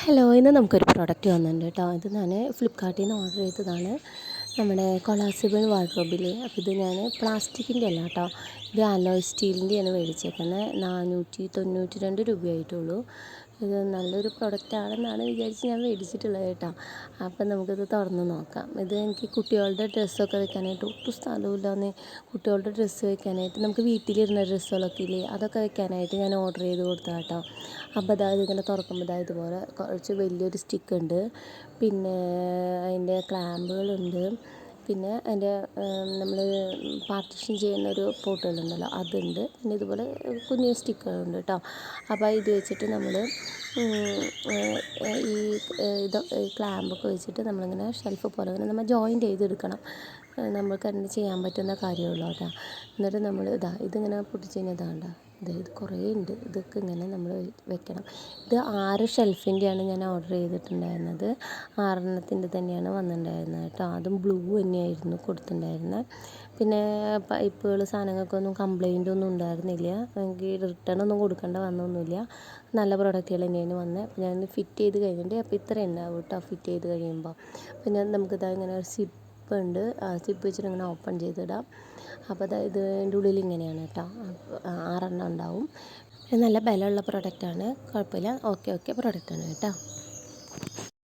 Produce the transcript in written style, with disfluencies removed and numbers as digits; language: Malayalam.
ഹലോ, ഇന്ന് നമുക്കൊരു പ്രൊഡക്റ്റ് വന്നിട്ടുണ്ട് കേട്ടോ. ഇത് ഞാൻ ഫ്ലിപ്കാർട്ടിൽ നിന്ന് ഓർഡർ ചെയ്തതാണ്. നമ്മുടെ കൊളാസിബിൾ വാർഡ്രോബില്ലേ. അപ്പോൾ ഇത് ഞാൻ പ്ലാസ്റ്റിക്കിൻ്റെ അല്ല കേട്ടോ, ഇത് അലോയ് സ്റ്റീലിൻ്റെയാണ് മേടിച്ചേക്കുന്നത്. 492 രൂപയായിട്ടുള്ളൂ. ഇത് നല്ലൊരു പ്രൊഡക്റ്റ് ആണെന്നാണ് വിചാരിച്ച് ഞാൻ മേടിച്ചിട്ടുള്ളത് കേട്ടോ. അപ്പം നമുക്കിത് തുറന്ന് നോക്കാം. ഇത് എനിക്ക് കുട്ടികളുടെ ഡ്രസ്സൊക്കെ വെക്കാനായിട്ട് ഒട്ടും സ്ഥലമില്ലാന്ന്. കുട്ടികളുടെ ഡ്രസ്സ് വെക്കാനായിട്ട് നമുക്ക് വീട്ടിലിരുന്ന ഡ്രസ്സുകളൊക്കെ ഇല്ലേ, അതൊക്കെ വെക്കാനായിട്ട് ഞാൻ ഓർഡർ ചെയ്ത് കൊടുത്തതാണ് കേട്ടോ. അപ്പോൾ അതായത് ഇങ്ങനെ തുറക്കുമ്പോൾ ഇതുപോലെ കുറച്ച് വലിയൊരു സ്റ്റിക്കുണ്ട്, പിന്നെ അതിൻ്റെ ക്ലാമ്പുകളുണ്ട്, പിന്നെ അതിൻ്റെ നമ്മൾ പാർട്ടീഷൻ ചെയ്യുന്നൊരു പോട്ടുകളുണ്ടല്ലോ അതുണ്ട്, പിന്നെ ഇതുപോലെ കുഞ്ഞു സ്റ്റിക്കുകളുണ്ട് കേട്ടോ. അപ്പോൾ ഇത് വെച്ചിട്ട് നമ്മൾ ഈ ഇത് ക്ലാമ്പൊക്കെ വെച്ചിട്ട് നമ്മളിങ്ങനെ ഷെൽഫ് പോലെ ഇങ്ങനെ നമ്മൾ ജോയിൻ്റ് ചെയ്തെടുക്കണം. നമ്മൾക്ക് അതിന് ചെയ്യാൻ പറ്റുന്ന കാര്യമുള്ളൂ കേട്ടോ. എന്നിട്ട് നമ്മൾ ഇതിങ്ങനെ പൊട്ടിച്ച് കഴിഞ്ഞാൽ ഇതാണ്ട ഇത് കുറേ ഉണ്ട്. ഇതൊക്കെ ഇങ്ങനെ നമ്മൾ വെക്കണം. ഇത് 6 ഷെൽഫിൻ്റെയാണ് ഞാൻ ഓർഡർ ചെയ്തിട്ടുണ്ടായിരുന്നത്. 6 തന്നെയാണ് വന്നിട്ടുണ്ടായിരുന്നത് കേട്ടോ. അതും ബ്ലൂ തന്നെയായിരുന്നു കൊടുത്തിട്ടുണ്ടായിരുന്നത്. പിന്നെ പൈപ്പുകൾ സാധനങ്ങൾക്കൊന്നും കംപ്ലൈൻ്റ് ഒന്നും ഉണ്ടായിരുന്നില്ല. എനിക്ക് റിട്ടേൺ ഒന്നും കൊടുക്കേണ്ട വന്നൊന്നുമില്ല. നല്ല പ്രൊഡക്റ്റുകൾ തന്നെയാണ് വന്നത്. അപ്പോൾ ഞാൻ ഫിറ്റ് ചെയ്ത് കഴിഞ്ഞിട്ട് അപ്പോൾ ഇത്ര ഉണ്ടാവും കേട്ടോ ഫിറ്റ് ചെയ്ത് കഴിയുമ്പോൾ. പിന്നെ നമുക്കിതാ ഇങ്ങനെ ഒരു സിപ്പ് ഉണ്ട്. ആ സിപ്പ് വെച്ചിട്ട് ഇങ്ങനെ ഓപ്പൺ ചെയ്തിടാം. അപ്പോൾ അതായത് ഇതിൻ്റെ ഉള്ളിൽ ഇങ്ങനെയാണ് കേട്ടോ. 6 ഉണ്ടാവും. നല്ല ബലമുള്ള പ്രൊഡക്റ്റാണ്, കുഴപ്പമില്ല. ഓക്കെ പ്രൊഡക്റ്റാണ് കേട്ടോ.